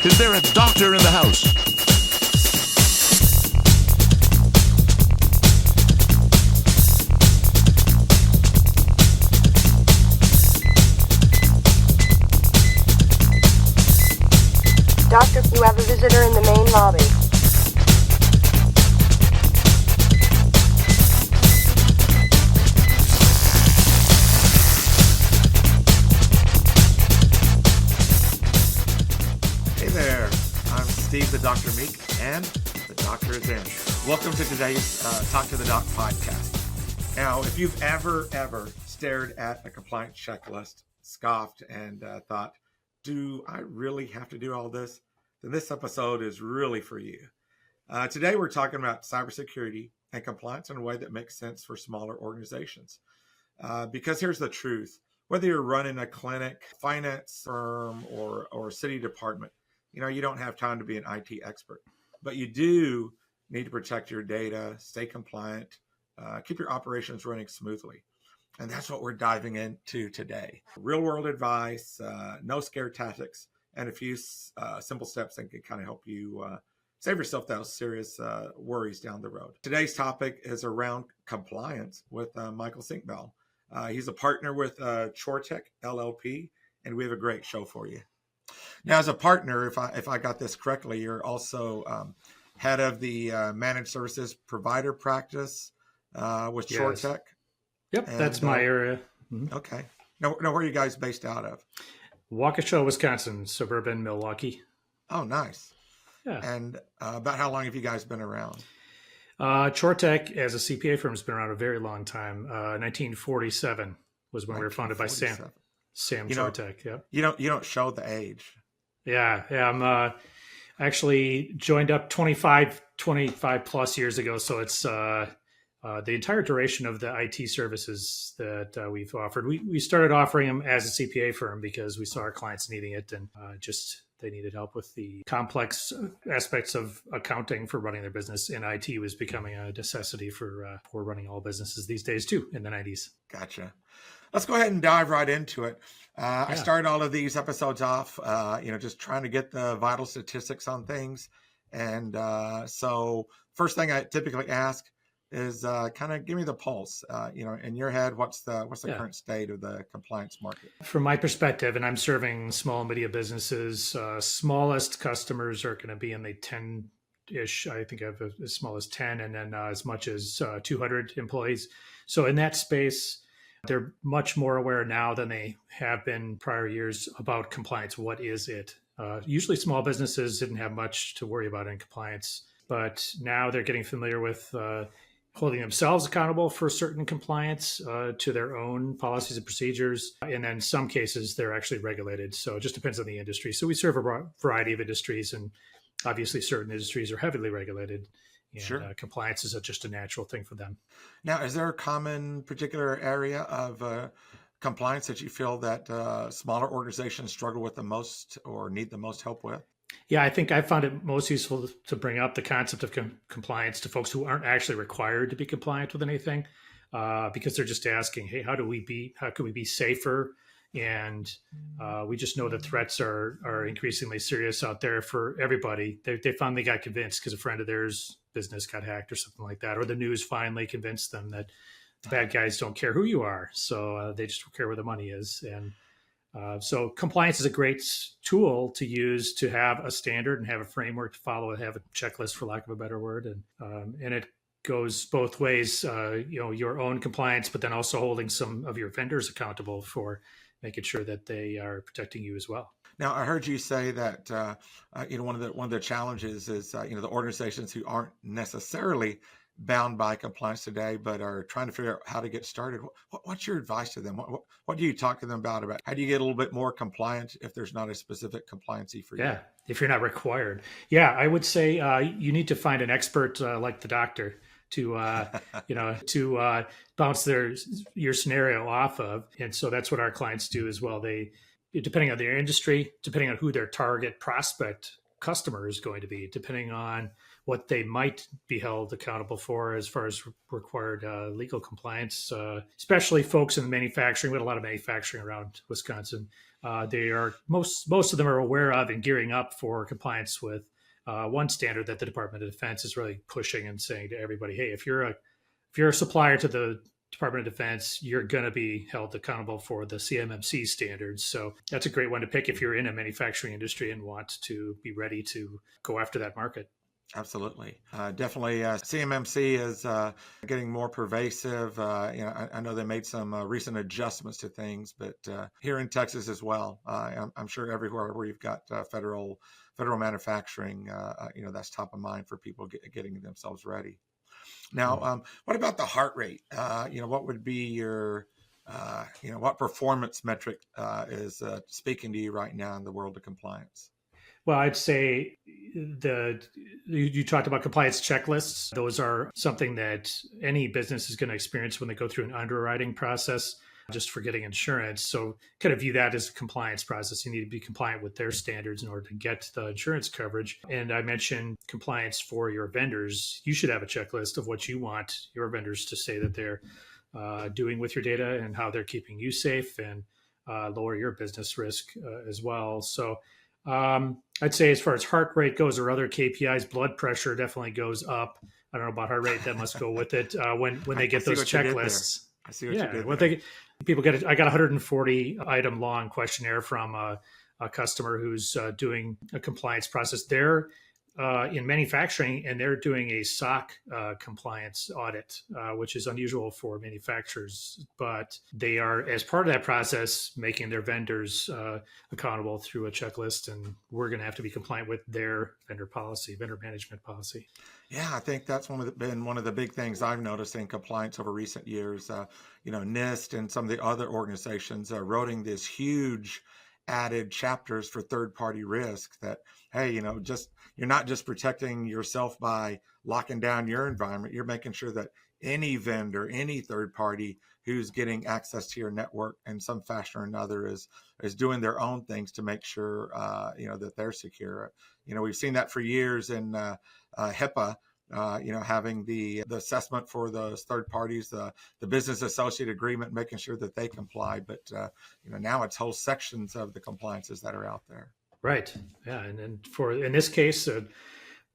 Is there a doctor in the house? Doctor, you have a visitor in the main lobby. Hey there, I'm Steve the Dr. Meek, and the doctor is in. Welcome to today's Talk to the Doc podcast. Now, if you've ever stared at a compliance checklist, scoffed, and thought, do I really have to do all this? Then this episode is really for you. Today, we're talking about cybersecurity and compliance in a way that makes sense for smaller organizations. Because here's the truth. Whether you're running a clinic, finance firm, or city department, you don't have time to be an IT expert, but you do need to protect your data, stay compliant, keep your operations running smoothly. And that's what we're diving into today. Real world advice, no scare tactics, and a few simple steps that can kind of help you save yourself those serious worries down the road. Today's topic is around compliance with Michael Senkbeil. He's a partner with ChoreTech LLP, and we have a great show for you. Now, as a partner, if I got this correctly, you're also head of the managed services provider practice with ChoreTech. Yep, and that's my area. Mm-hmm. Okay. Now, where are you guys based out of? Waukesha, Wisconsin, suburban Milwaukee. Oh, nice. Yeah. And about how long have you guys been around? ChoreTech, as a CPA firm, has been around a very long time. 1947 was when we were founded by Sam ChoreTech. Yeah. You don't show the age. Yeah. I'm actually joined up 25 plus years ago. So it's the entire duration of the IT services that we've offered. We started offering them as a CPA firm because we saw our clients needing it, and they needed help with the complex aspects of accounting for running their business. And IT was becoming a necessity for running all businesses these days too in the 90s. Gotcha. Let's go ahead and dive right into it. I started all of these episodes off, just trying to get the vital statistics on things. And so first thing I typically ask is kind of give me the pulse. In your head, what's the current state of the compliance market? From my perspective, and I'm serving small and medium businesses, smallest customers are going to be in the 10-ish. I think I have as small as 10, and then as much as 200 employees. So in that space, they're much more aware now than they have been prior years about compliance. What is it? Usually small businesses didn't have much to worry about in compliance, but now they're getting familiar with holding themselves accountable for certain compliance to their own policies and procedures. And then in some cases, they're actually regulated. So it just depends on the industry. So we serve a variety of industries, and obviously certain industries are heavily regulated. And sure. Compliance is just a natural thing for them. Now, is there a common particular area of compliance that you feel that smaller organizations struggle with the most or need the most help with? Yeah, I think I found it most useful to bring up the concept of compliance to folks who aren't actually required to be compliant with anything, because they're just asking, hey, how can we be safer? And we just know that threats are increasingly serious out there for everybody. They finally got convinced because a friend of theirs' business got hacked or something like that, or the news finally convinced them that the bad guys don't care who you are. So they just care where the money is. And so compliance is a great tool to use to have a standard and have a framework to follow, have a checklist, for lack of a better word. And it goes both ways, your own compliance, but then also holding some of your vendors accountable for making sure that they are protecting you as well. Now, I heard you say that one of the challenges is the organizations who aren't necessarily bound by compliance today, but are trying to figure out how to get started. What's your advice to them? What do you talk to them about how do you get a little bit more compliant if there's not a specific compliancy for you? Yeah, if you're not required. Yeah, I would say you need to find an expert like the doctor to bounce your scenario off of. And so that's what our clients do as well. They, depending on their industry, depending on who their target prospect customer is going to be, depending on what they might be held accountable for as far as required legal compliance, especially folks in manufacturing. We have a lot of manufacturing around Wisconsin. They are most of them are aware of and gearing up for compliance with one standard that the Department of Defense is really pushing and saying to everybody, hey, if you're a supplier to the Department of Defense, you're going to be held accountable for the CMMC standards. So that's a great one to pick if you're in a manufacturing industry and want to be ready to go after that market. Absolutely. Definitely. CMMC is getting more pervasive. I know they made some recent adjustments to things, but here in Texas as well, I'm sure everywhere where you've got federal manufacturing, that's top of mind for people getting themselves ready. Now, what about the heart rate? What would be your, what performance metric is speaking to you right now in the world of compliance? Well, I'd say you talked about compliance checklists. Those are something that any business is going to experience when they go through an underwriting process, just for getting insurance. So kind of view that as a compliance process. You need to be compliant with their standards in order to get the insurance coverage. And I mentioned compliance for your vendors. You should have a checklist of what you want your vendors to say that they're doing with your data and how they're keeping you safe and lower your business risk as well. So I'd say as far as heart rate goes or other KPIs, blood pressure definitely goes up. I don't know about heart rate. That must go with it when they get those checklists. I see what you did. Well, people get it. I got a 140 item long questionnaire from a customer who's doing a compliance process. They're in manufacturing and they're doing a SOC compliance audit, which is unusual for manufacturers. But they are, as part of that process, making their vendors accountable through a checklist, and we're going to have to be compliant with their vendor management policy. Yeah, I think that's been one of the big things I've noticed in compliance over recent years. NIST and some of the other organizations are writing this huge added chapters for third-party risk that, hey, you're not just protecting yourself by locking down your environment. You're making sure that any vendor, any third party who's getting access to your network in some fashion or another is doing their own things to make sure, that they're secure. We've seen that for years in HIPAA. Having the assessment for those third parties, the business associate agreement, making sure that they comply. But, now it's whole sections of the compliances that are out there. Right. Yeah. And for, in this case, a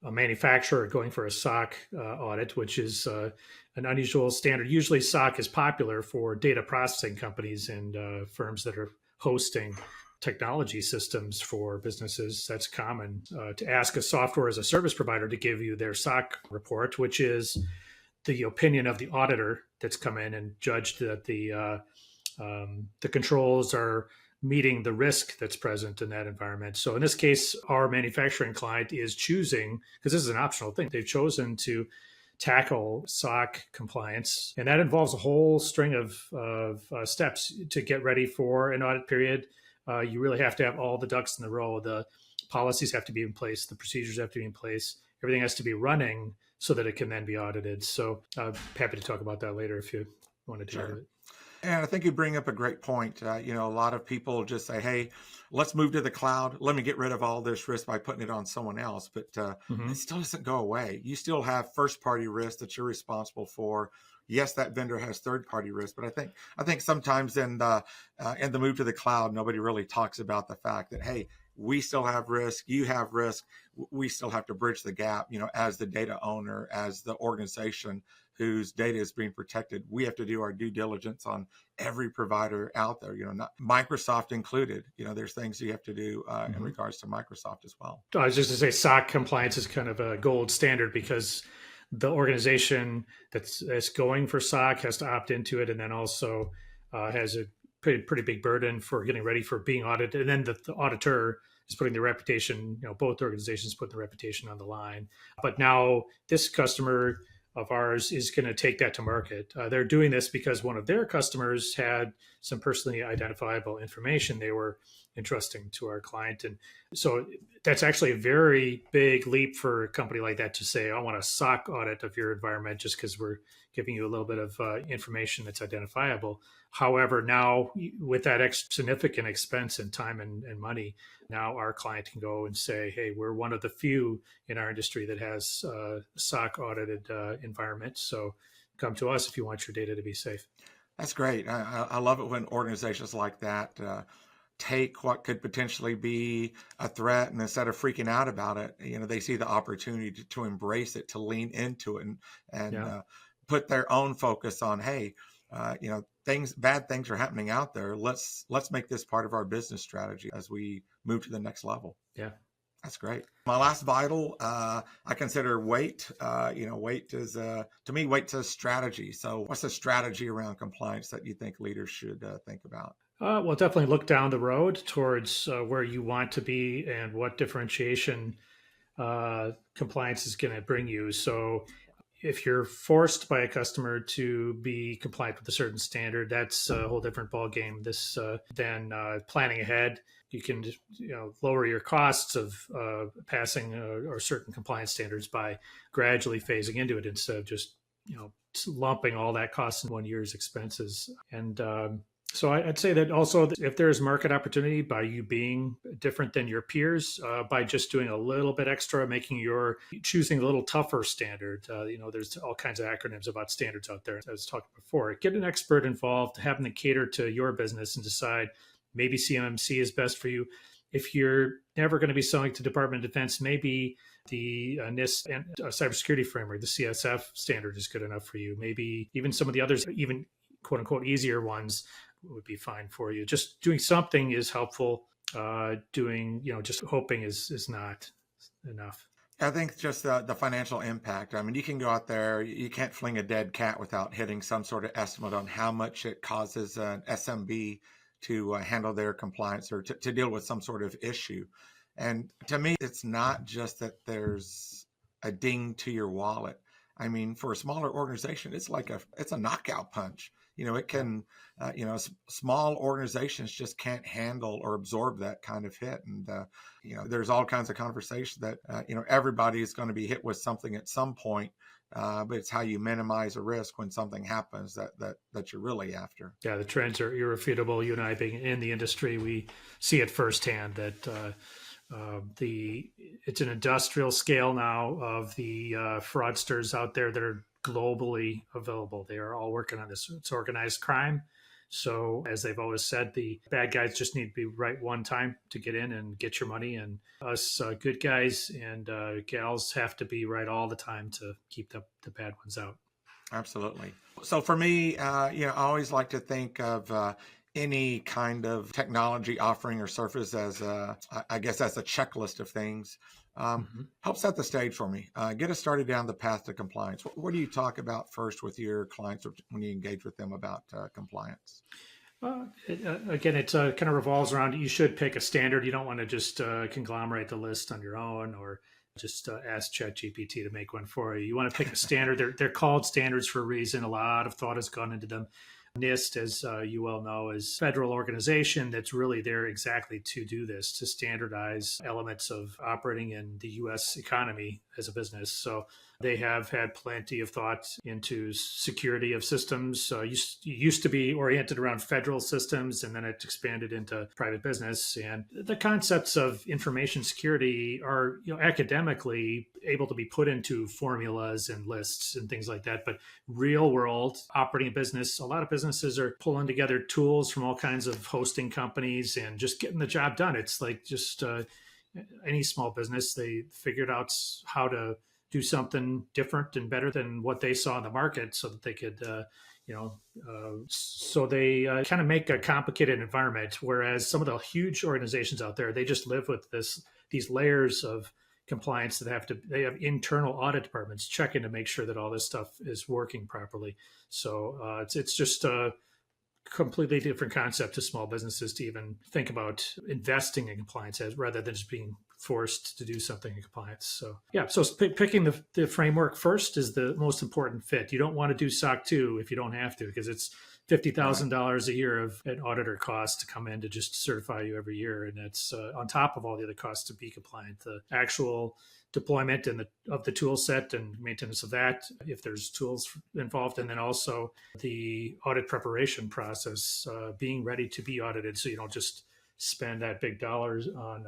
manufacturer going for a SOC audit, which is an unusual standard. Usually SOC is popular for data processing companies and firms that are hosting technology systems for businesses. That's common to ask a software as a service provider to give you their SOC report, which is the opinion of the auditor that's come in and judged that the controls are meeting the risk that's present in that environment. So in this case, our manufacturing client is choosing, because this is an optional thing, they've chosen to tackle SOC compliance. And that involves a whole string of steps to get ready for an audit period. You really have to have all the ducks in the row. The policies have to be in place. The procedures have to be in place. Everything has to be running so that it can then be audited. So I'm happy to talk about that later if you want to do it. And I think you bring up a great point. A lot of people just say, hey, let's move to the cloud. Let me get rid of all this risk by putting it on someone else. But it still doesn't go away. You still have first-party risk that you're responsible for. Yes, that vendor has third-party risk, but I think sometimes in the move to the cloud, nobody really talks about the fact that, hey, we still have risk, you have risk, we still have to bridge the gap. As the data owner, as the organization whose data is being protected, we have to do our due diligence on every provider out there. Not Microsoft included. There's things you have to do in regards to Microsoft as well. I was just to say, SOC compliance is kind of a gold standard because the organization that's going for SOC has to opt into it, and then also has a pretty big burden for getting ready for being audited. And then the auditor is putting their reputation, both organizations put their reputation on the line. But now this customer of ours is going to take that to market. They're doing this because one of their customers had some personally identifiable information they were entrusting to our client. And so that's actually a very big leap for a company like that to say, I want a SOC audit of your environment just because we're giving you a little bit of information that's identifiable. However, now with that significant expense in time and money, now our client can go and say, hey, we're one of the few in our industry that has SOC audited environment. So come to us if you want your data to be safe. That's great. I love it when organizations like that take what could potentially be a threat, and instead of freaking out about it, they see the opportunity to embrace it, to lean into it, and put their own focus on, hey, bad things are happening out there. Let's make this part of our business strategy as we move to the next level. Yeah. That's great. My last vital, I consider weight. Weight is, to me, weight's a strategy. So what's the strategy around compliance that you think leaders should think about? Well, definitely look down the road towards where you want to be and what differentiation compliance is going to bring you. So if you're forced by a customer to be compliant with a certain standard, that's a whole different ballgame. Than planning ahead. You can lower your costs of passing or certain compliance standards by gradually phasing into it instead of just lumping all that cost in one year's expenses. And so I'd say that also if there's market opportunity by you being different than your peers, by just doing a little bit extra, choosing a little tougher standard. There's all kinds of acronyms about standards out there. As I was talking before, get an expert involved, have them cater to your business and decide maybe CMMC is best for you. If you're never going to be selling to Department of Defense, maybe the NIST and Cybersecurity framework, the CSF standard is good enough for you. Maybe even some of the others, even quote unquote easier ones, would be fine for you. Just doing something is helpful. Just hoping is not enough. I think just the financial impact. I mean, you can go out there, you can't fling a dead cat without hitting some sort of estimate on how much it causes an SMB to handle their compliance or to deal with some sort of issue. And to me, it's not just that there's a ding to your wallet. I mean, for a smaller organization, it's a knockout punch. It can, small organizations just can't handle or absorb that kind of hit. And, there's all kinds of conversation that, everybody is going to be hit with something at some point. But it's how you minimize a risk when something happens that you're really after. Yeah, the trends are irrefutable. You and I being in the industry, we see it firsthand that it's an industrial scale now of the fraudsters out there that are globally available. They are all working on this. It's organized crime. So as they've always said, the bad guys just need to be right one time to get in and get your money. And us good guys and gals have to be right all the time to keep the bad ones out. Absolutely. So for me, I always like to think of any kind of technology offering or service as a checklist of things. Help set the stage for me. Get us started down the path to compliance. What do you talk about first with your clients when you engage with them about compliance? It kind of revolves around, you should pick a standard. You don't want to just conglomerate the list on your own or just ask ChatGPT to make one for you. You want to pick a standard. They're called standards for a reason. A lot of thought has gone into them. NIST, as you well know, is a federal organization that's really there exactly to do this, to standardize elements of operating in the U.S. economy as a business. So they have had plenty of thought into security of systems. Used to be oriented around federal systems, and then it expanded into private business. And the concepts of information security are, academically able to be put into formulas and lists and things like that. But real world operating a business, a lot of businesses are pulling together tools from all kinds of hosting companies and just getting the job done. It's like just any small business, they figured out how to do something different and better than what they saw in the market so that they could, so they kind of make a complicated environment. Whereas some of the huge organizations out there, they just live with these layers of compliance that they have internal audit departments checking to make sure that all this stuff is working properly. So it's just a completely different concept to small businesses to even think about investing in compliance rather than just being forced to do something in compliance. So picking the framework first is the most important fit. You don't want to do SOC 2 if you don't have to, because it's $50,000 a year of an auditor cost to come in to just certify you every year. And that's on top of all the other costs to be compliant. The actual deployment and of the tool set and maintenance of that, if there's tools involved, and then also the audit preparation process, being ready to be audited, so you don't just spend that big dollars on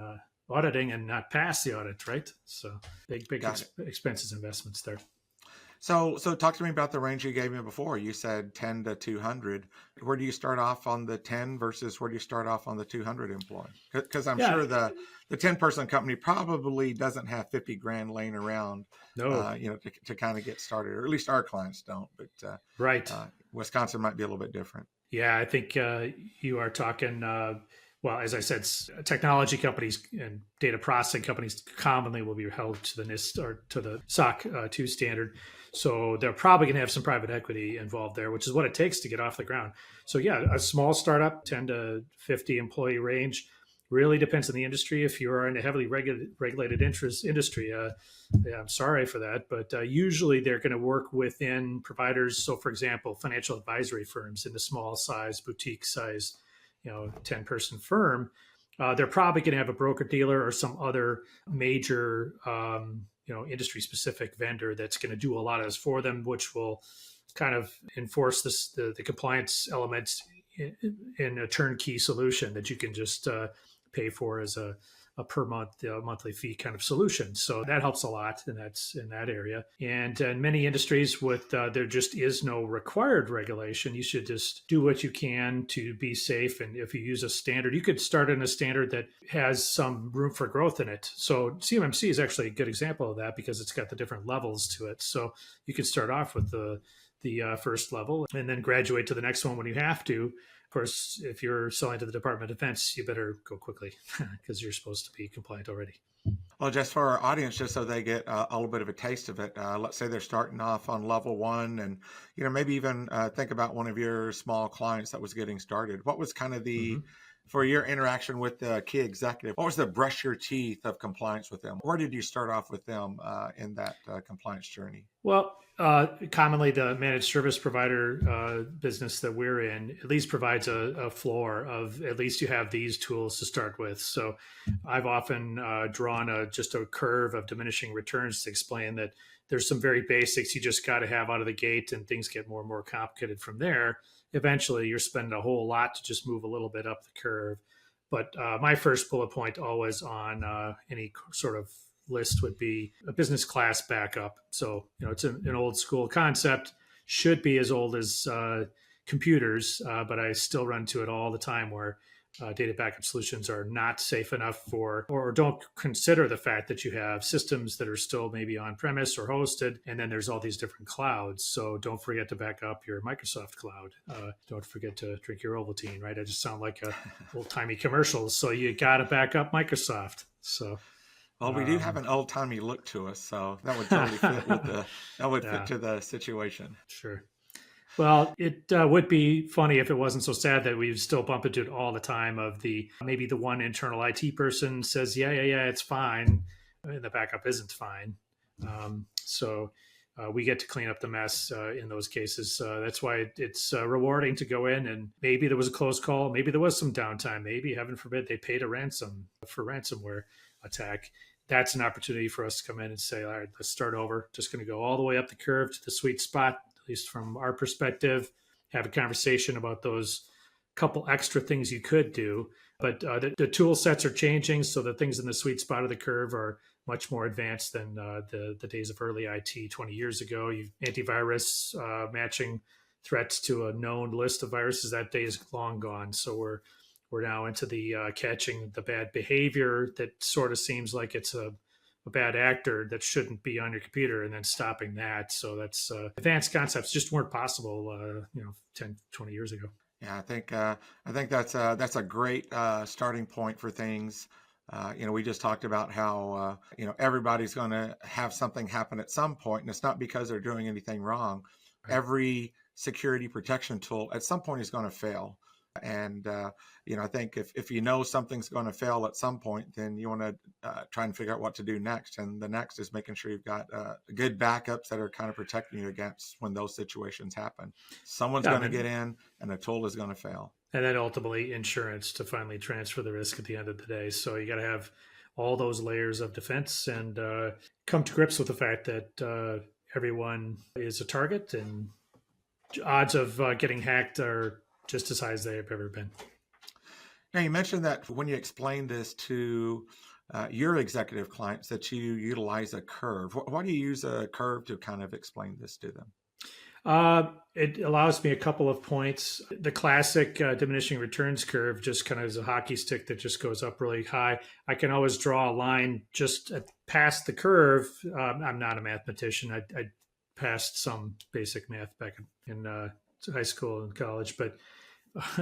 auditing and not pass the audit, right? So big expenses, investments there. So talk to me about the range you gave me before. You said 10 to 200. Where do you start off on the 10 versus where do you start off on the 200 employee? Because I'm sure the 10-person company probably doesn't have 50 grand laying around, to kind of get started, or at least our clients don't. But right, Wisconsin might be a little bit different. Yeah, I think you are talking. Well, as I said, technology companies and data processing companies commonly will be held to the NIST or to the SOC 2 standard. So they're probably going to have some private equity involved there, which is what it takes to get off the ground. So yeah, a small startup, 10 to 50 employee range, really depends on the industry. If you are in a heavily regulated industry, I'm sorry for that, but usually they're going to work within providers. So for example, financial advisory firms in the small size, boutique size, 10-person firm, they're probably going to have a broker dealer or some other major, industry specific vendor that's going to do a lot of this for them, which will kind of enforce the compliance elements in a turnkey solution that you can just pay for as a per month, monthly fee kind of solution. So that helps a lot, and that's in that area. And in many industries with there just is no required regulation. You should just do what you can to be safe. And if you use a standard, you could start in a standard that has some room for growth in it. So CMMC is actually a good example of that because it's got the different levels to it. So you could start off with the first level and then graduate to the next one when you have to. Of course, if you're selling to the Department of Defense, you better go quickly because you're supposed to be compliant already. Well, just for our audience, just so they get a little bit of a taste of it, let's say they're starting off on level 1 and, maybe even think about one of your small clients that was getting started. What was kind of for your interaction with the key executive, what was the brush your teeth of compliance with them? Where did you start off with them in that compliance journey? Well, commonly the managed service provider business that we're in at least provides a floor of at least you have these tools to start with. So I've often drawn just a curve of diminishing returns to explain that there's some very basics you just got to have out of the gate, and things get more and more complicated from there. Eventually, you're spending a whole lot to just move a little bit up the curve. But my first bullet point always on any sort of list would be a business class backup. So, it's an old school concept, should be as old as computers, but I still run into it all the time where data backup solutions are not safe enough or don't consider the fact that you have systems that are still maybe on premise or hosted, and then there's all these different clouds. So don't forget to back up your Microsoft cloud. Don't forget to drink your Ovaltine, right? I just sound like a old-timey commercial. So you got to back up Microsoft. So. Well, we do have an old-timey look to us, so that would totally fit with fit to the situation. Sure. Well, it would be funny if it wasn't so sad that we still bump into it all the time of maybe the one internal IT person says, yeah, it's fine, and the backup isn't fine. So we get to clean up the mess in those cases. That's why it's rewarding to go in, and maybe there was a close call, maybe there was some downtime, maybe, heaven forbid, they paid a ransom for ransomware attack. That's an opportunity for us to come in and say, all right, let's start over. Just going to go all the way up the curve to the sweet spot, at least from our perspective, have a conversation about those couple extra things you could do. But the tool sets are changing, so the things in the sweet spot of the curve are much more advanced than the days of early IT 20 years ago. Antivirus matching threats to a known list of viruses, that day is long gone. So we're now into the catching the bad behavior that sort of seems like it's a bad actor that shouldn't be on your computer, and then stopping that. So that's advanced concepts just weren't possible 10, 20 years ago. Yeah, I think that's a great starting point for things. We just talked about how everybody's going to have something happen at some point, and it's not because they're doing anything wrong. Right. Every security protection tool at some point is going to fail. And, I think if something's going to fail at some point, then you want to try and figure out what to do next. And the next is making sure you've got good backups that are kind of protecting you against when those situations happen. Someone's going to get in and a tool is going to fail. And then ultimately insurance to finally transfer the risk at the end of the day. So you got to have all those layers of defense and come to grips with the fact that everyone is a target and odds of getting hacked are just as high as they have ever been. Now, you mentioned that when you explain this to your executive clients that you utilize a curve. Why do you use a curve to kind of explain this to them? It allows me a couple of points. The classic diminishing returns curve just kind of is a hockey stick that just goes up really high. I can always draw a line just past the curve. I'm not a mathematician. I passed some basic math back in high school and college, but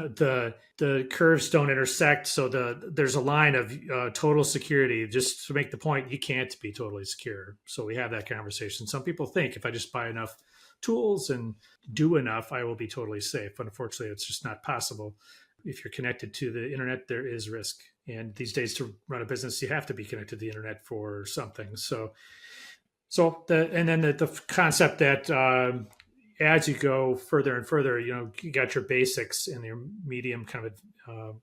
the curves don't intersect. So there's a line of total security. Just to make the point, you can't be totally secure. So we have that conversation. Some people think if I just buy enough tools and do enough, I will be totally safe. Unfortunately, it's just not possible. If you're connected to the internet, there is risk. And these days, to run a business, you have to be connected to the internet for something. So the concept that as you go further and further, you got your basics and your medium kind of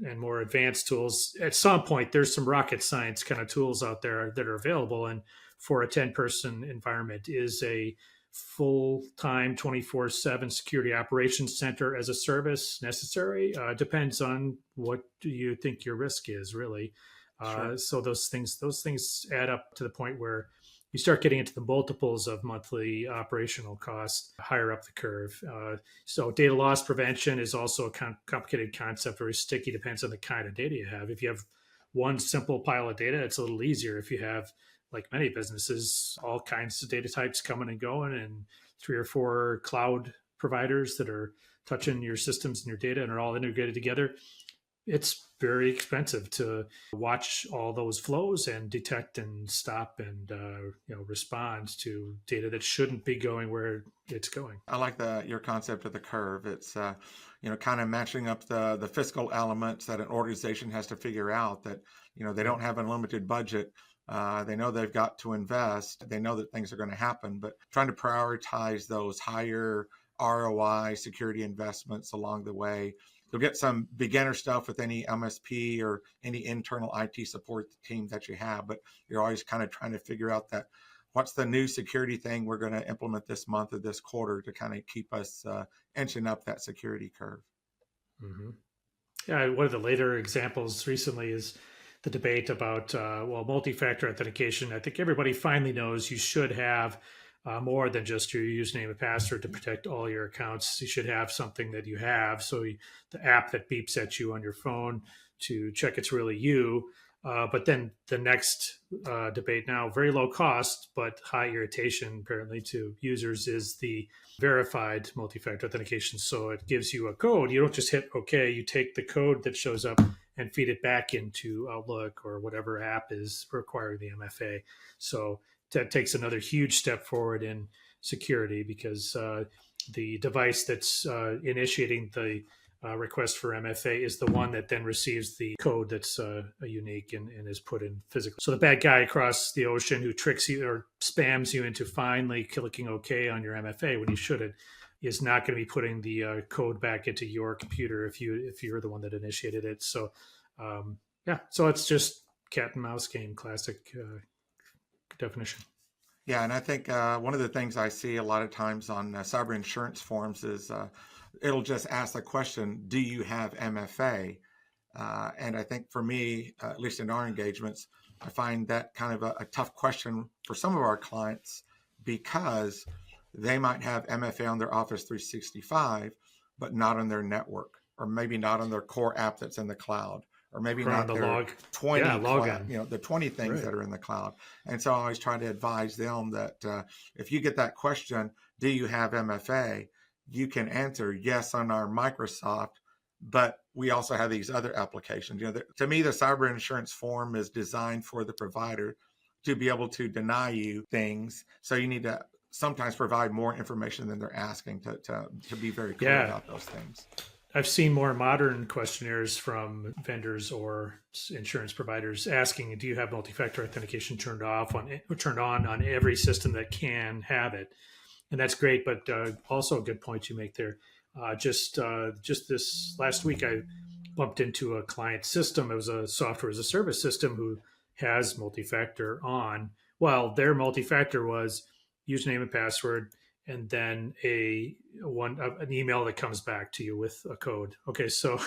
and more advanced tools. At some point, there's some rocket science kind of tools out there that are available. And for a 10-person environment is a full-time 24/7 security operations center as a service necessary? Depends on what do you think your risk is, really. Sure. So those things add up to the point where you start getting into the multiples of monthly operational costs higher up the curve. So data loss prevention is also a complicated concept, very sticky, depends on the kind of data you have. If you have one simple pile of data, it's a little easier. If you have, like many businesses, all kinds of data types coming and going, and 3 or 4 cloud providers that are touching your systems and your data and are all integrated together, it's very expensive to watch all those flows and detect and stop and respond to data that shouldn't be going where it's going. I like your concept of the curve. It's kind of matching up the fiscal elements that an organization has to figure out that they don't have an unlimited budget. They know they've got to invest. They know that things are going to happen, but trying to prioritize those higher ROI security investments along the way. You'll get some beginner stuff with any MSP or any internal IT support team that you have, but you're always kind of trying to figure out that what's the new security thing we're going to implement this month or this quarter to kind of keep us inching up that security curve. Mm-hmm. Yeah, one of the later examples recently is the debate about, multi-factor authentication. I think everybody finally knows you should have more than just your username and password to protect all your accounts. You should have something that you have. So the app that beeps at you on your phone to check it's really you. But then the next debate now, very low cost, but high irritation apparently to users, is the verified multi-factor authentication. So it gives you a code. You don't just hit OK. You take the code that shows up and feed it back into Outlook or whatever app is requiring the MFA. So that takes another huge step forward in security because the device that's initiating the request for MFA is the one that then receives the code that's unique and is put in physical. So the bad guy across the ocean who tricks you or spams you into finally clicking OK on your MFA when you shouldn't is not going to be putting the code back into your computer if you're the one that initiated it. So so it's just cat and mouse game, classic definition. Yeah, and I think one of the things I see a lot of times on cyber insurance forums is it'll just ask the question, do you have MFA? And I think for me, at least in our engagements, I find that kind of a tough question for some of our clients because they might have MFA on their Office 365, but not on their network, or maybe not on their core app that's in the cloud, or maybe not the their log. 20, login. The 20 things that are in the cloud. And so I always try to advise them that if you get that question, do you have MFA? You can answer yes on our Microsoft, but we also have these other applications. To me, the cyber insurance form is designed for the provider to be able to deny you things. So you need to sometimes provide more information than they're asking to be very clear about those things. I've seen more modern questionnaires from vendors or insurance providers asking, do you have multi-factor authentication turned on every system that can have it? And that's great, but also a good point you make there. Just this last week, I bumped into a client system. It was a software as a service system who has multi-factor on. Well, their multi-factor was username and password, and then an email that comes back to you with a code. Okay, so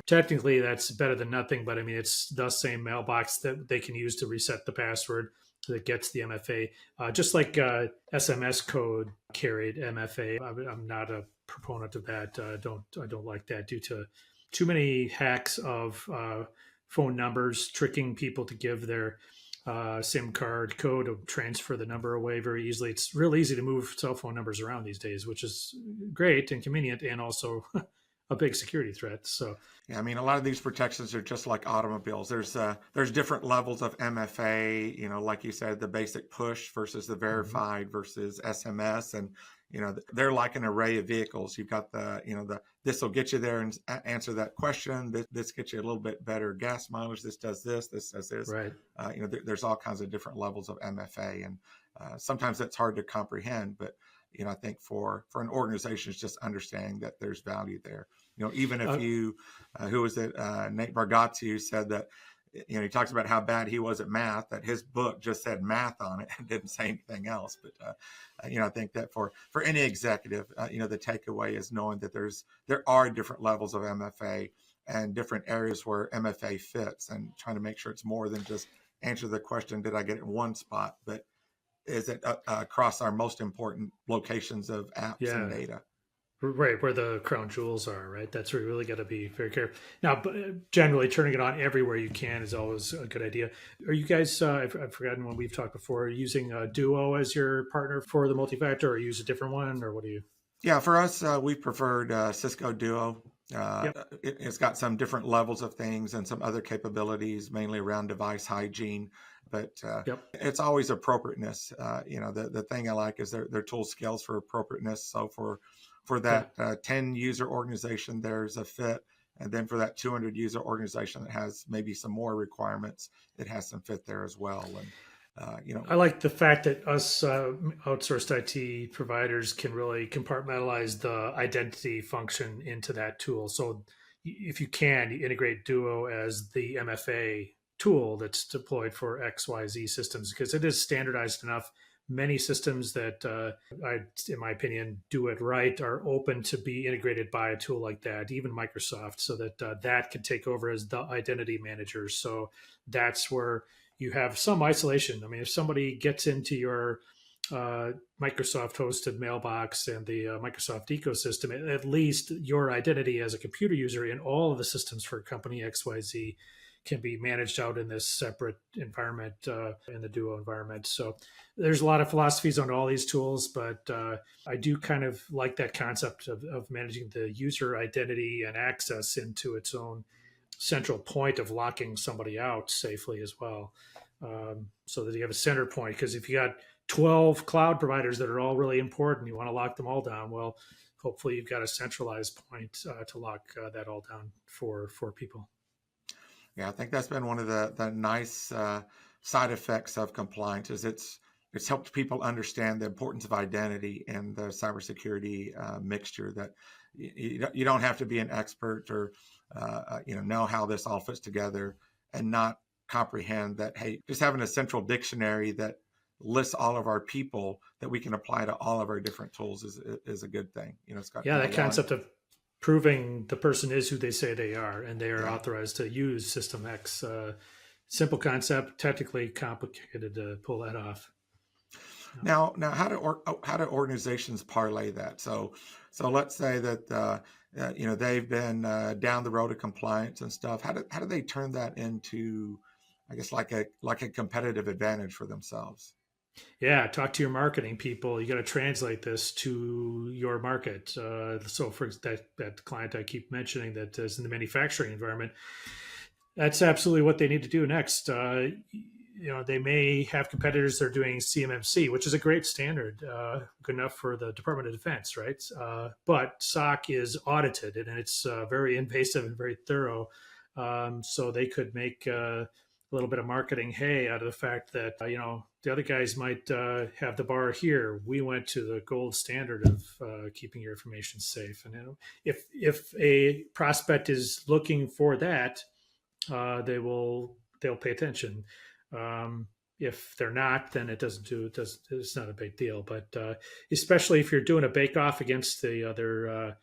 technically that's better than nothing, but I mean it's the same mailbox that they can use to reset the password that gets the MFA. Just like SMS code carried MFA. I'm not a proponent of that. I don't like that due to too many hacks of phone numbers, tricking people to give their SIM card code to transfer the number away very easily. It's real easy to move cell phone numbers around these days, which is great and convenient, and also a big security threat. So, yeah, I mean, a lot of these protections are just like automobiles. There's different levels of MFA. Like you said, the basic push versus the verified versus SMS, and they're like an array of vehicles. You've got this will get you there and answer that question. This gets you a little bit better gas mileage. This does this. This does this. Right. There's all kinds of different levels of MFA, and sometimes that's hard to comprehend. But I think for an organization, it's just understanding that there's value there. Even if who was it? Nate Bargatze, who said that. He talks about how bad he was at math, that his book just said math on it and didn't say anything else. But, I think that for any executive, the takeaway is knowing that there are different levels of MFA and different areas where MFA fits, and trying to make sure it's more than just answer the question, did I get it in one spot, but is it across our most important locations of apps and data? Right, where the crown jewels are, right? That's where you really got to be very careful. Now, generally, turning it on everywhere you can is always a good idea. Are you guys, I've forgotten when we've talked before, using Duo as your partner for the multi-factor, or use a different one, or what do you? Yeah, for us, we preferred Cisco Duo. It's got some different levels of things and some other capabilities, mainly around device hygiene. But it's always appropriateness. The thing I like is their tool scales for appropriateness. So for that 10 user organization, there's a fit. And then for that 200 user organization that has maybe some more requirements, it has some fit there as well. And, I like the fact that us outsourced IT providers can really compartmentalize the identity function into that tool. So if you can, you integrate Duo as the MFA tool that's deployed for XYZ systems, because it is standardized enough. Many systems that, in my opinion, do it right are open to be integrated by a tool like that, even Microsoft, so that that can take over as the identity manager. So that's where you have some isolation. I mean, if somebody gets into your Microsoft hosted mailbox and the Microsoft ecosystem, at least your identity as a computer user in all of the systems for company XYZ can be managed out in this separate environment, in the Duo environment. So there's a lot of philosophies on all these tools, but I do kind of like that concept of managing the user identity and access into its own central point of locking somebody out safely as well. So that you have a center point, because if you got 12 cloud providers that are all really important, you want to lock them all down. Well, hopefully you've got a centralized point to lock that all down for people. Yeah, I think that's been one of the nice side effects of compliance. Is it's helped people understand the importance of identity in the cybersecurity mixture. That you don't have to be an expert or know how this all fits together, and not comprehend that. Hey, just having a central dictionary that lists all of our people that we can apply to all of our different tools is a good thing. It's got that concept of proving the person is who they say they are, and they are authorized to use System X. Simple concept, technically complicated to pull that off. Now, how do organizations parlay that? So let's say that they've been down the road of compliance and stuff. How do they turn that into, I guess, like a competitive advantage for themselves? Yeah, talk to your marketing people. You got to translate this to your market. So for that client I keep mentioning that is in the manufacturing environment, that's absolutely what they need to do next. They may have competitors that are doing CMMC, which is a great standard, good enough for the Department of Defense, right? But SOC is audited, and it's very invasive and very thorough. So they could make a little bit of marketing hay out of the fact that, the other guys might have the bar here. We went to the gold standard of keeping your information safe. And if a prospect is looking for that, they will they'll pay attention. If they're not, then it's not a big deal. But especially if you're doing a bake off against the other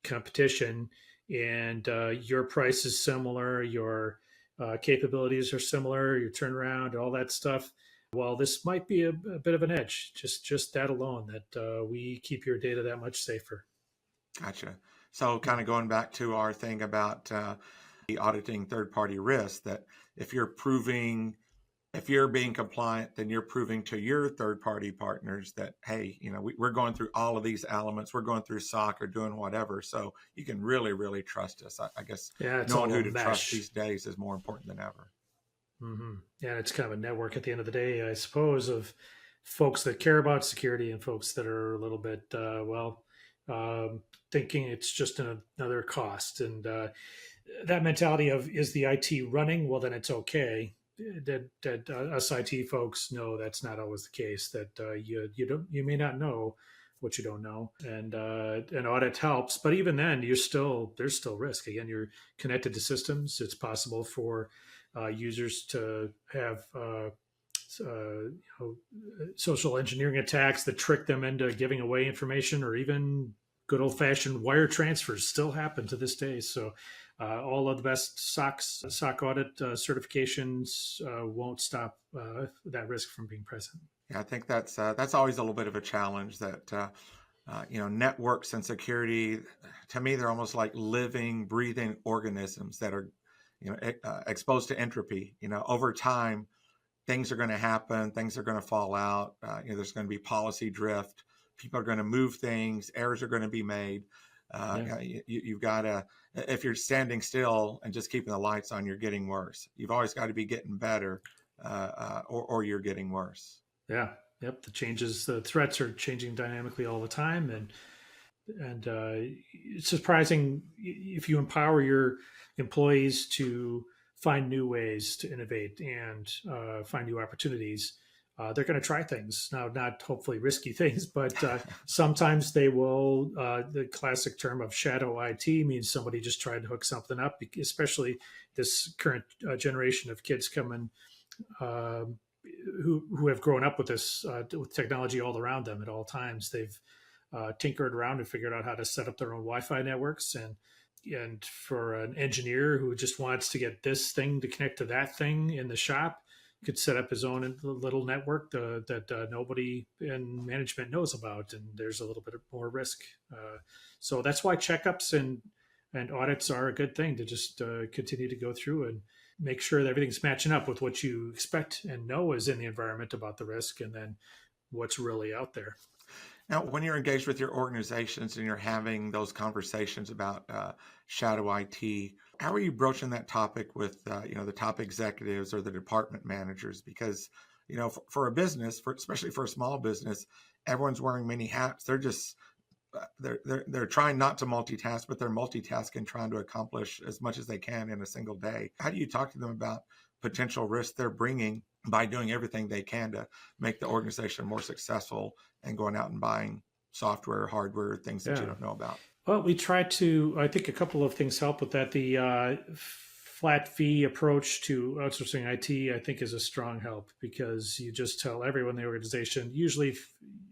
competition, and your price is similar, your capabilities are similar, your turnaround, all that stuff. Well, this might be a bit of an edge. Just that alone, that we keep your data that much safer. Gotcha. So kind of going back to our thing about the auditing third-party risk, that if you're being compliant, then you're proving to your third-party partners that, hey, we're going through all of these elements. We're going through SOC or doing whatever. So you can really, really trust us. I guess knowing who to trust these days is more important than ever. Mm-hmm. Yeah, it's kind of a network at the end of the day, I suppose, of folks that care about security and folks that are a little bit, thinking it's just another cost. And that mentality of, is the IT running? Well, then it's okay. That us IT folks know that's not always the case. That you may not know what you don't know, and an audit helps. But even then, there's still risk. Again, you're connected to systems. It's possible for users to have social engineering attacks that trick them into giving away information, or even good old-fashioned wire transfers still happen to this day. So all of the best SOC audit certifications won't stop that risk from being present. Yeah, I think that's always a little bit of a challenge. That networks and security, to me, they're almost like living, breathing organisms that are exposed to entropy. Over time, things are going to happen. Things are going to fall out. There's going to be policy drift. People are going to move things. Errors are going to be made. You've got to, if you're standing still and just keeping the lights on, you're getting worse. You've always got to be getting better, or you're getting worse. Yeah. Yep. The threats are changing dynamically all the time. And it's surprising if you empower your employees to find new ways to innovate and find new opportunities. They're going to try things now, not hopefully risky things, but sometimes they will. The classic term of shadow IT means somebody just tried to hook something up, especially this current generation of kids coming who have grown up with this with technology all around them at all times. They've tinkered around and figured out how to set up their own Wi-Fi networks, and for an engineer who just wants to get this thing to connect to that thing in the shop, could set up his own little network that nobody in management knows about, and there's a little bit more risk. So that's why checkups and audits are a good thing, to just continue to go through and make sure that everything's matching up with what you expect and know is in the environment about the risk, and then what's really out there. Now, when you're engaged with your organizations and you're having those conversations about shadow IT, how are you broaching that topic with the top executives or the department managers? Because for a business, especially for a small business, everyone's wearing many hats. They're just they're trying not to multitask, but they're multitasking, trying to accomplish as much as they can in a single day. How do you talk to them about potential risks they're bringing by doing everything they can to make the organization more successful and going out and buying software, hardware, things that you don't know about? Well, we try to, I think a couple of things help with that. The flat fee approach to outsourcing IT, I think, is a strong help, because you just tell everyone in the organization. Usually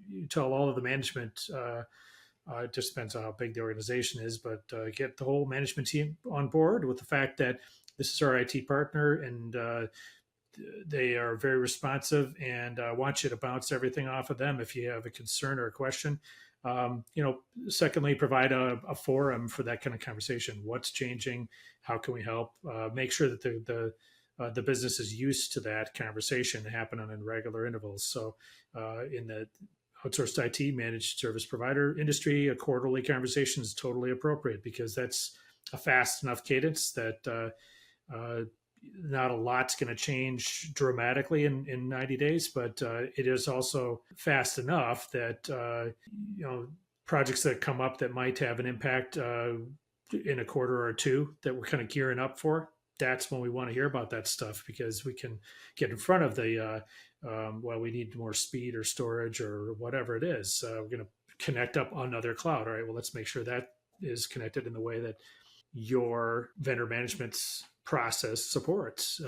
you tell all of the management, it just depends on how big the organization is, but get the whole management team on board with the fact that this is our IT partner, and they are very responsive, and want you to bounce everything off of them if you have a concern or a question. Secondly, provide a forum for that kind of conversation. What's changing? How can we help? Make sure that the business is used to that conversation happening in regular intervals. So in the outsourced IT managed service provider industry, a quarterly conversation is totally appropriate, because that's a fast enough cadence that not a lot's going to change dramatically in 90 days, but it is also fast enough that projects that come up that might have an impact in a quarter or two that we're kind of gearing up for, that's when we want to hear about that stuff, because we can get in front of the we need more speed or storage or whatever it is. We're going to connect up on another cloud. All right, well, let's make sure that is connected in the way that your vendor management's process supports.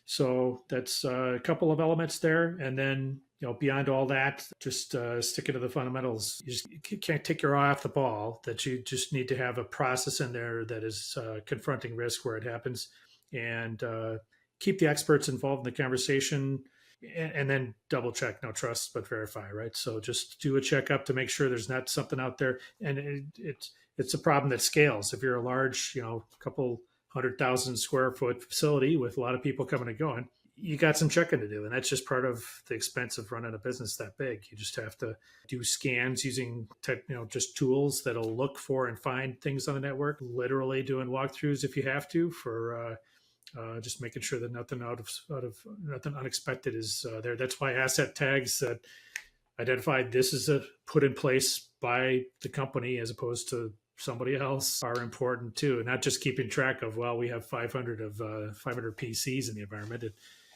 So that's a couple of elements there. And then, beyond all that, just sticking to the fundamentals. You just can't take your eye off the ball, that you just need to have a process in there that is confronting risk where it happens, and keep the experts involved in the conversation, and then double check, no trust, but verify, right? So just do a checkup to make sure there's not something out there. And it's a problem that scales. If you're a large, couple 100,000 square foot facility with a lot of people coming and going, you got some checking to do. And that's just part of the expense of running a business that big. You just have to do scans using just tools that'll look for and find things on the network, literally doing walkthroughs if you have to, for just making sure that nothing nothing unexpected is there. That's why asset tags that identify this is put in place by the company as opposed to somebody else are important too. Not just keeping track of, well, we have 500 PCs in the environment.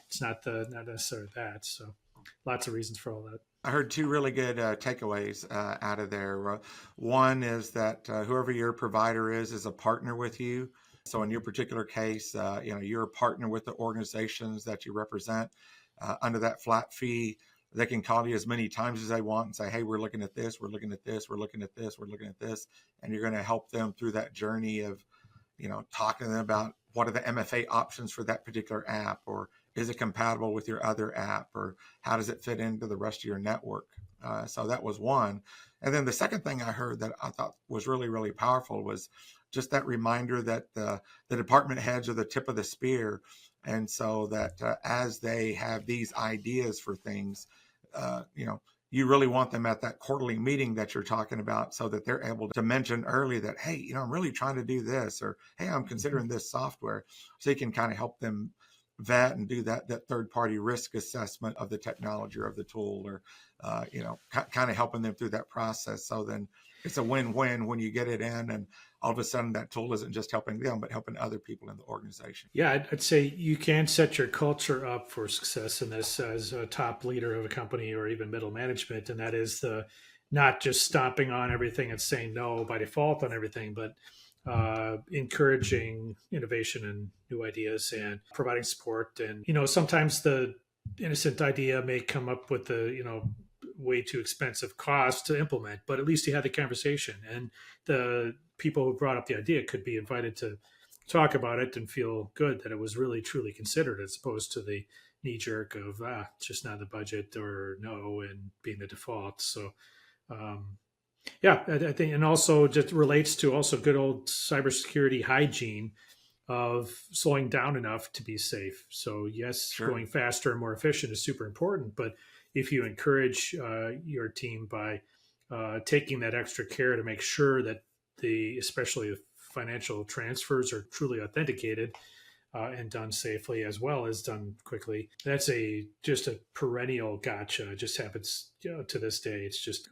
It's not necessarily that. So lots of reasons for all that. I heard two really good takeaways out of there. One is that whoever your provider is a partner with you. So in your particular case, you're a partner with the organizations that you represent. Under that flat fee, they can call you as many times as they want and say, hey, we're looking at this, we're looking at this, we're looking at this, we're looking at this. And you're going to help them through that journey of, talking to them about what are the MFA options for that particular app, or is it compatible with your other app, or how does it fit into the rest of your network? So that was one. And then the second thing I heard that I thought was really, really powerful was just that reminder that the department heads are the tip of the spear. And so that as they have these ideas for things, you really want them at that quarterly meeting that you're talking about, so that they're able to mention early that, hey, I'm really trying to do this, or, hey, I'm considering this software. So you can kind of help them vet and do that third-party risk assessment of the technology or of the tool, or, kind of helping them through that process. So then it's a win-win when you get it in, and all of a sudden that tool isn't just helping them, but helping other people in the organization. Yeah, I'd say you can set your culture up for success in this as a top leader of a company or even middle management. And that is not just stomping on everything and saying no by default on everything, but encouraging innovation and new ideas and providing support. And, sometimes the innocent idea may come up with way too expensive cost to implement, but at least you had the conversation, and the people who brought up the idea could be invited to talk about it and feel good that it was really truly considered, as opposed to the knee jerk of it's just not the budget or no, and being the default. So I think, and also just relates to also good old cybersecurity hygiene of slowing down enough to be safe. So yes, Sure. Going faster and more efficient is super important, but if you encourage your team by taking that extra care to make sure that especially financial transfers are truly authenticated and done safely, as well as done quickly, that's just a perennial gotcha. It just happens to this day. It's just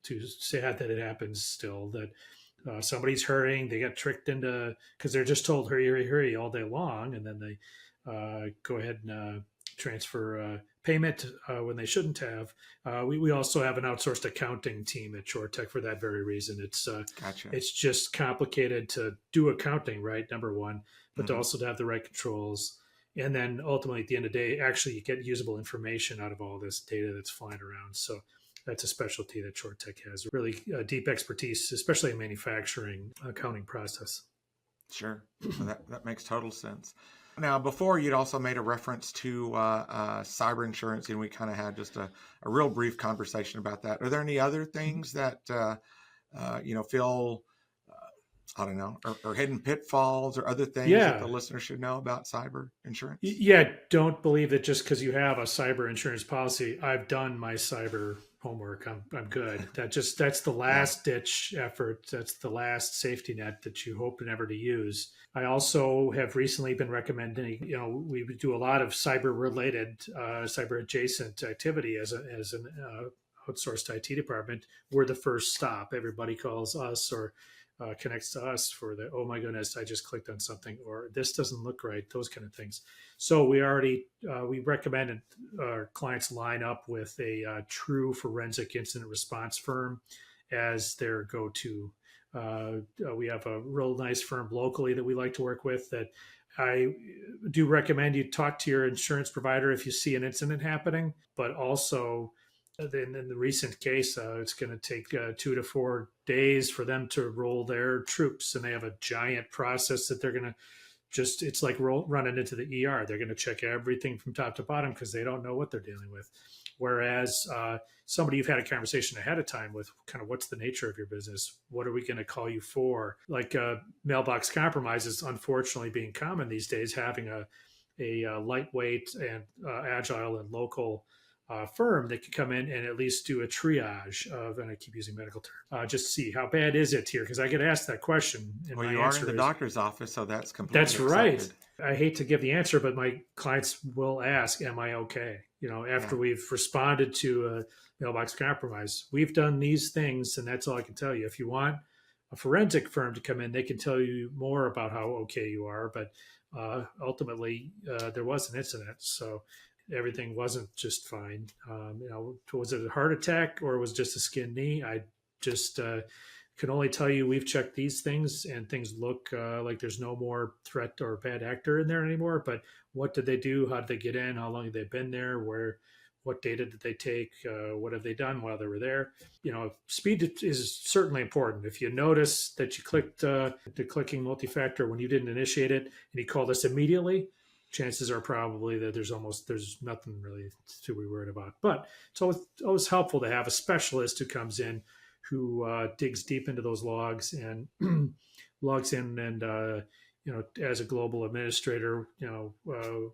too sad that it happens still, that somebody's hurrying, they get tricked into, because they're just told hurry, hurry, hurry all day long, and then they go ahead and transfer payment when they shouldn't have. We also have an outsourced accounting team at ShoreTech for that very reason. Gotcha. It's just complicated to do accounting right, number one, but to also to have the right controls. And then ultimately at the end of the day, actually you get usable information out of all this data that's flying around. So that's a specialty that ShoreTech has, really deep expertise, especially in manufacturing accounting process. Sure. Well, that makes total sense. Now, before, you'd also made a reference to cyber insurance, and we kind of had just a real brief conversation about that. Are there any other things that, feel, I don't know, or hidden pitfalls or other things that the listener should know about cyber insurance? Yeah, don't believe that just because you have a cyber insurance policy, I've done my cyber homework, I'm good. That's the last ditch effort. That's the last safety net that you hope never to use. I also have recently been recommending, we do a lot of cyber related, cyber adjacent activity as an outsourced IT department. We're the first stop. Everybody calls us or connects to us for the, oh my goodness, I just clicked on something, or this doesn't look right, those kind of things. So we recommended our clients line up with a true forensic incident response firm as their go-to We have a real nice firm locally that we like to work with that I do recommend you talk to your insurance provider if you see an incident happening, but also in the recent case, it's going to take 2 to 4 days for them to roll their troops, and they have a giant process that they're going to it's like running into the ER. They're going to check everything from top to bottom because they don't know what they're dealing with. Whereas somebody you've had a conversation ahead of time with, kind of what's the nature of your business? What are we going to call you for? Like mailbox compromise is unfortunately being common these days. Having a lightweight and agile and local firm that could come in and at least do a triage of, and I keep using medical term, just see how bad is it here? Because I get asked that question. And well, you are in the doctor's office, so that's completely That's accepted. right. I hate to give the answer, but my clients will ask, am I okay? After we've responded to a mailbox compromise, we've done these things, and that's all I can tell you. If you want a forensic firm to come in, they can tell you more about how okay you are, but ultimately there was an incident. So everything wasn't just fine. Was it a heart attack or was it just a skinned knee? I just can only tell you we've checked these things and things look like there's no more threat or bad actor in there anymore. But what did they do? How did they get in? How long have they been there? What data did they take? What have they done while they were there? Speed is certainly important. If you notice that you clicked the clicking multi-factor when you didn't initiate it and you called us immediately, chances are probably that there's nothing really to be worried about. But it's always helpful to have a specialist who comes in, who digs deep into those logs and logs in and, as a global administrator,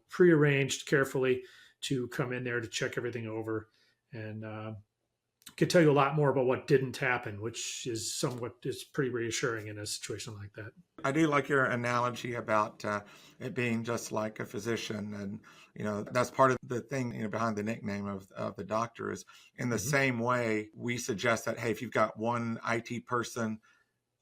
prearranged carefully to come in there to check everything over and can tell you a lot more about what didn't happen, which is pretty reassuring in a situation like that. I do like your analogy about it being just like a physician, and that's part of the thing behind the nickname of the doctor is in the same way we suggest that, hey, if you've got one IT person,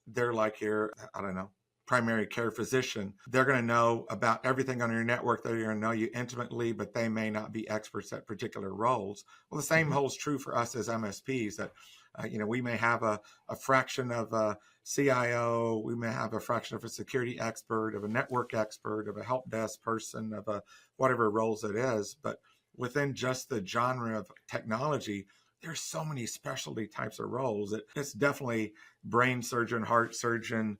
they're like your, I don't know, primary care physician. They're going to know about everything on your network. They're going to know you intimately, but they may not be experts at particular roles. Well, the same holds true for us as MSPs that, we may have a fraction of a CIO, we may have a fraction of a security expert, of a network expert, of a help desk person, of a whatever roles it is. But within just the genre of technology, there's so many specialty types of roles. It's definitely brain surgeon, heart surgeon,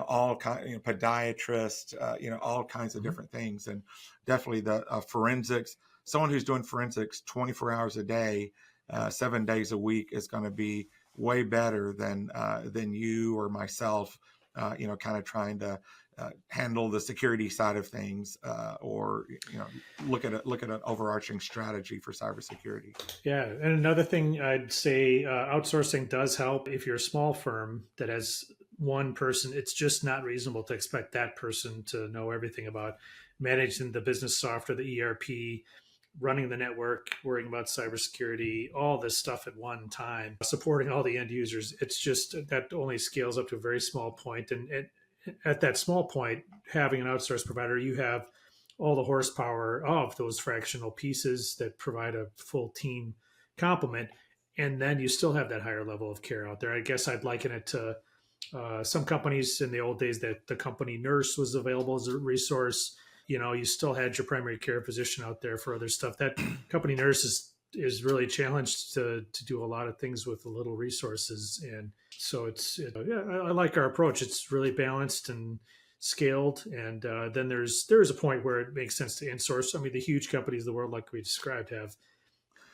all kind, podiatrist, all kinds of different things, and definitely the forensics. Someone who's doing forensics 24 hours a day, 7 days a week is going to be way better than you or myself. Kind of trying to handle the security side of things, or look at an overarching strategy for cybersecurity. Yeah, and another thing I'd say, outsourcing does help. If you're a small firm that has one person, it's just not reasonable to expect that person to know everything about managing the business software, the ERP, running the network, worrying about cybersecurity, all this stuff at one time, supporting all the end users. It's just that only scales up to a very small point, and at that small point, having an outsourced provider, you have all the horsepower of those fractional pieces that provide a full team complement. And then you still have that higher level of care out there. I guess I'd liken it to some companies in the old days that the company nurse was available as a resource. You still had your primary care physician out there for other stuff. That company nurse is really challenged to do a lot of things with little resources. And so I like our approach. It's really balanced and scaled. And then there's a point where it makes sense to insource. I mean, the huge companies of the world, like we described,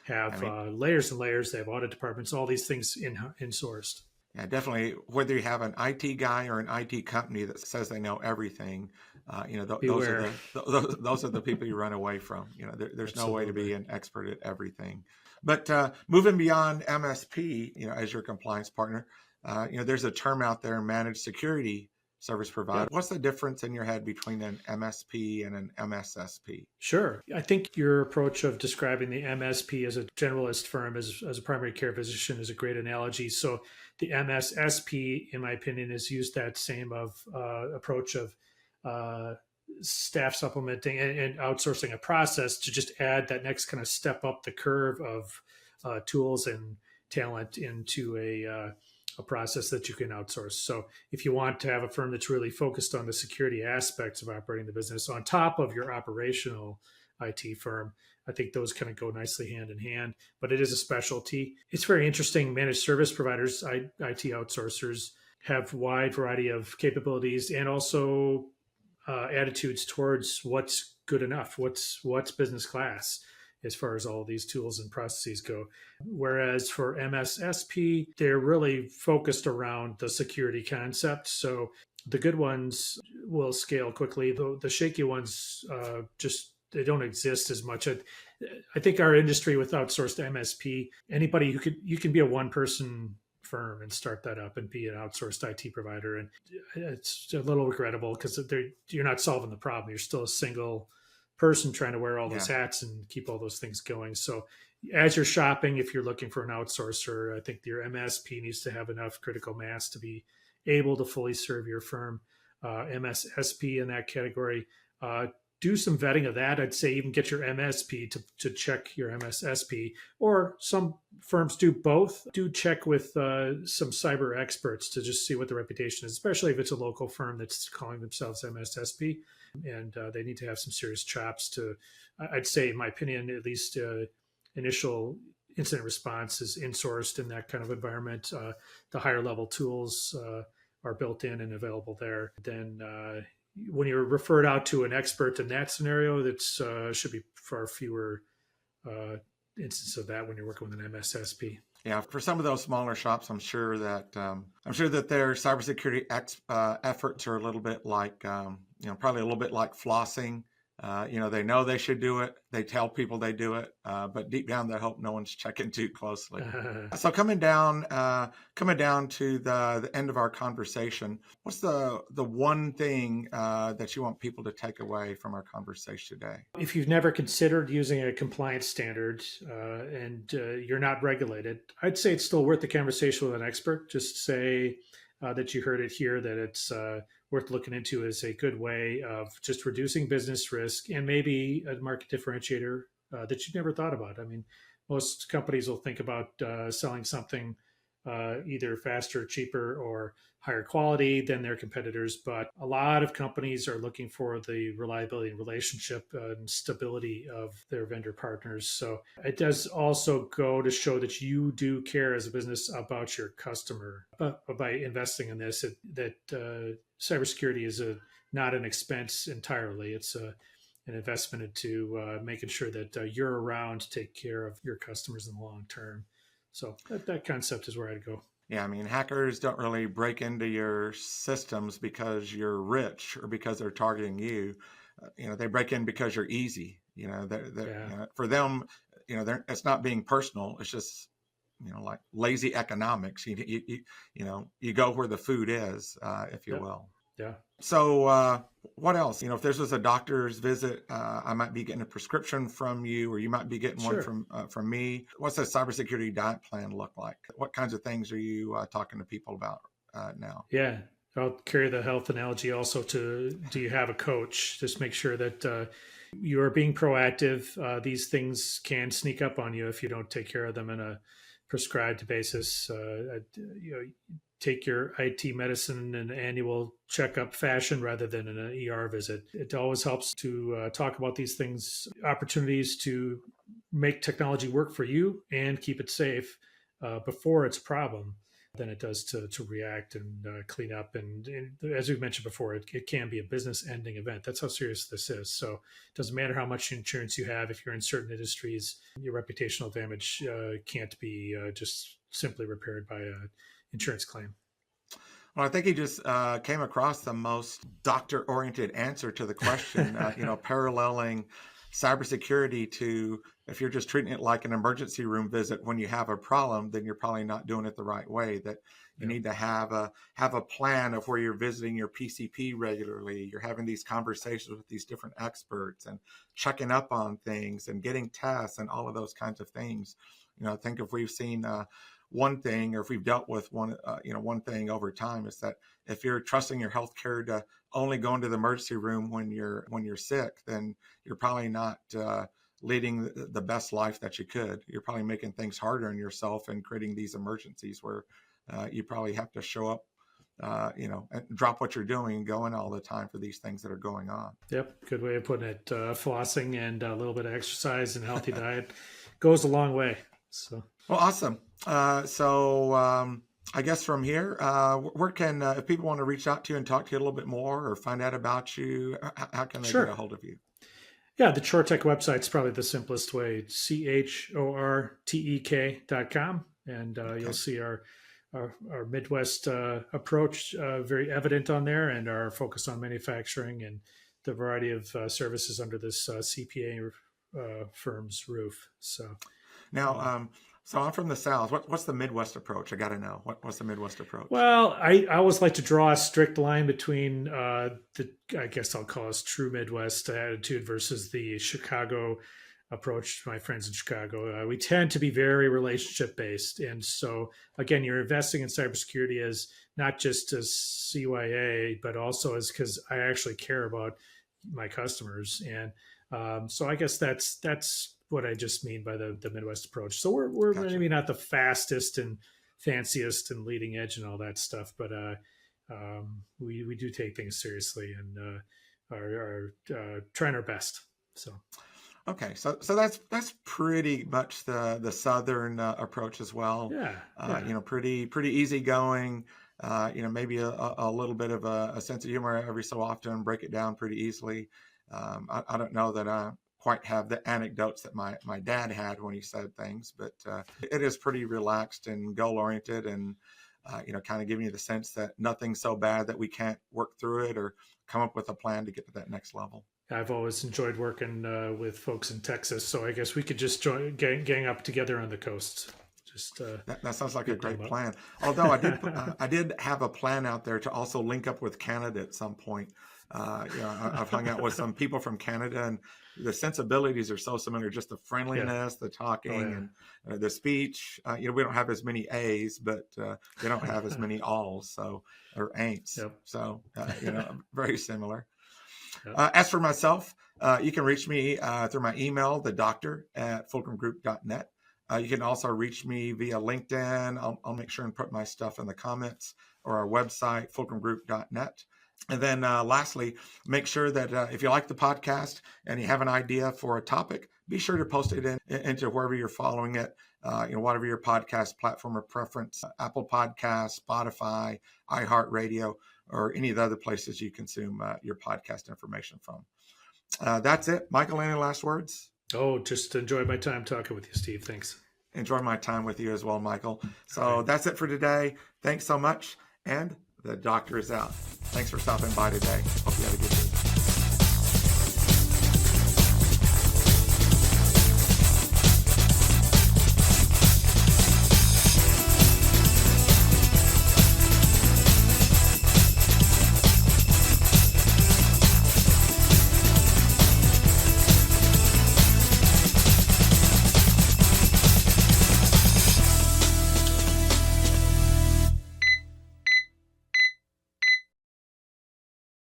have layers and layers. They have audit departments, all these things insourced. Yeah, definitely. Whether you have an IT guy or an IT company that says they know everything, those are the people you run away from. There's no way to be an expert at everything. But moving beyond MSP, as your compliance partner, there's a term out there, managed security service provider. What's the difference in your head between an MSP and an MSSP? Sure. I think your approach of describing the MSP as a generalist firm, as a primary care physician, is a great analogy. So the MSSP, in my opinion, has used that same approach of staff supplementing and outsourcing a process to just add that next kind of step up the curve of tools and talent into a a process that you can outsource. So if you want to have a firm that's really focused on the security aspects of operating the business on top of your operational IT firm, I think those kind of go nicely hand in hand, but it is a specialty. It's very interesting. Managed service providers, IT outsourcers, have wide variety of capabilities and also attitudes towards what's good enough, what's business class as far as all of these tools and processes go. Whereas for MSSP, they're really focused around the security concept. So the good ones will scale quickly. The shaky ones just they don't exist as much. I think our industry with outsourced MSP, anybody you can be a one-person firm and start that up and be an outsourced IT provider. And it's a little regrettable because you're not solving the problem. You're still a single person trying to wear all those hats and keep all those things going. So as you're shopping, if you're looking for an outsourcer, I think your MSP needs to have enough critical mass to be able to fully serve your firm. MSSP in that category, do some vetting of that. I'd say even get your MSP to check your MSSP, or some firms do both. Do check with some cyber experts to just see what the reputation is, especially if it's a local firm that's calling themselves MSSP. And they need to have some serious chops to, I'd say, in my opinion, at least initial incident response is insourced in that kind of environment. The higher level tools are built in and available there. Then when you're referred out to an expert in that scenario, that's should be far fewer instances of that when you're working with an MSSP. Yeah, for some of those smaller shops, I'm sure that their cybersecurity efforts are a little bit like, probably a little bit like flossing. They know they should do it. They tell people they do it, but deep down they hope no one's checking too closely. So coming down to the end of our conversation, what's the one thing that you want people to take away from our conversation today? If you've never considered using a compliance standard and you're not regulated, I'd say it's still worth the conversation with an expert. Just say that you heard it here, that it's worth looking into as a good way of just reducing business risk and maybe a market differentiator that you never thought about. I mean, most companies will think about selling something either faster, cheaper, or higher quality than their competitors. But a lot of companies are looking for the reliability and relationship and stability of their vendor partners. So it does also go to show that you do care as a business about your customer. But by investing in this, that cybersecurity is not an expense entirely. It's an investment into making sure that you're around to take care of your customers in the long term. So that concept is where I'd go. Yeah, I mean, hackers don't really break into your systems because you're rich or because they're targeting you. They break in because you're easy. For them, it's not being personal. It's just, like lazy economics. You go where the food is, if you will. Yeah. So what else? If this was a doctor's visit, I might be getting a prescription from you, or you might be getting one from me. What's a cybersecurity diet plan look like? What kinds of things are you talking to people about now? Yeah, I'll carry the health analogy also to, do you have a coach? Just make sure that you are being proactive. These things can sneak up on you if you don't take care of them in a prescribed basis. Take your IT medicine in an annual checkup fashion rather than in an ER visit. It always helps to talk about these things, opportunities to make technology work for you and keep it safe before it's a problem than it does to react and clean up. And as we've mentioned before, it can be a business-ending event. That's how serious this is. So it doesn't matter how much insurance you have. If you're in certain industries, your reputational damage can't be just simply repaired by an insurance claim. Well, I think he just came across the most doctor-oriented answer to the question, paralleling cybersecurity to, if you're just treating it like an emergency room visit when you have a problem, then you're probably not doing it the right way. That you need to have a plan of where you're visiting your PCP regularly. You're having these conversations with these different experts and checking up on things and getting tests and all of those kinds of things. I think if we've seen one thing, or if we've dealt with one thing over time, is that if you're trusting your healthcare to only go into the emergency room when you're sick, then you're probably not leading the best life that you could. You're probably making things harder on yourself and creating these emergencies where you probably have to show up, and drop what you're doing and go in all the time for these things that are going on. Yep. Good way of putting it. Flossing and a little bit of exercise and healthy diet goes a long way. So, well, awesome. I guess from here, where can, if people want to reach out to you and talk to you a little bit more or find out about you, how can they get a hold of you? Yeah, the ChorTech website is probably the simplest way. ChorTek.com. And you'll see our Midwest approach very evident on there, and our focus on manufacturing and the variety of services under this CPA firm's roof. So now, so I'm from the South. What's the Midwest approach? I got to know. What's the Midwest approach? Well, I always like to draw a strict line between I guess I'll call us true Midwest attitude versus the Chicago approach. My friends in Chicago, we tend to be very relationship based. And so again, you're investing in cybersecurity as not just as CYA, but also as because I actually care about my customers. And so I guess that's what I just mean by the Midwest approach. So we're Gotcha. maybe not the fastest and fanciest and leading edge and all that stuff, but we do take things seriously and are trying our best. So. Okay, so that's pretty much the Southern approach as well. Yeah. Pretty easygoing. Maybe a little bit of a sense of humor every so often. Break it down pretty easily. I don't know that I quite have the anecdotes that my dad had when he said things, but it is pretty relaxed and goal oriented, and kind of giving you the sense that nothing's so bad that we can't work through it or come up with a plan to get to that next level. I've always enjoyed working with folks in Texas, so I guess we could just gang up together on the coast. Just that sounds like a great plan. Although I did have a plan out there to also link up with Canada at some point. I've hung out with some people from Canada, and the sensibilities are so similar. Just the friendliness, the talking, and the speech. We don't have as many A's, but they don't have as many alls, or ain'ts. Yep. So very similar. As for myself, you can reach me through my email, thedoctor@fulcrumgroup.net. You can also reach me via LinkedIn. I'll make sure and put my stuff in the comments, or our website, fulcrumgroup.net. And then lastly, make sure that if you like the podcast and you have an idea for a topic, be sure to post it into wherever you're following it, whatever your podcast platform of preference, Apple Podcasts, Spotify, iHeartRadio, or any of the other places you consume your podcast information from. That's it. Michael, any last words? Oh, just enjoyed my time talking with you, Steve. Thanks. Enjoy my time with you as well, Michael. So That's it for today. Thanks so much. And the doctor is out. Thanks for stopping by today. Hope you had a good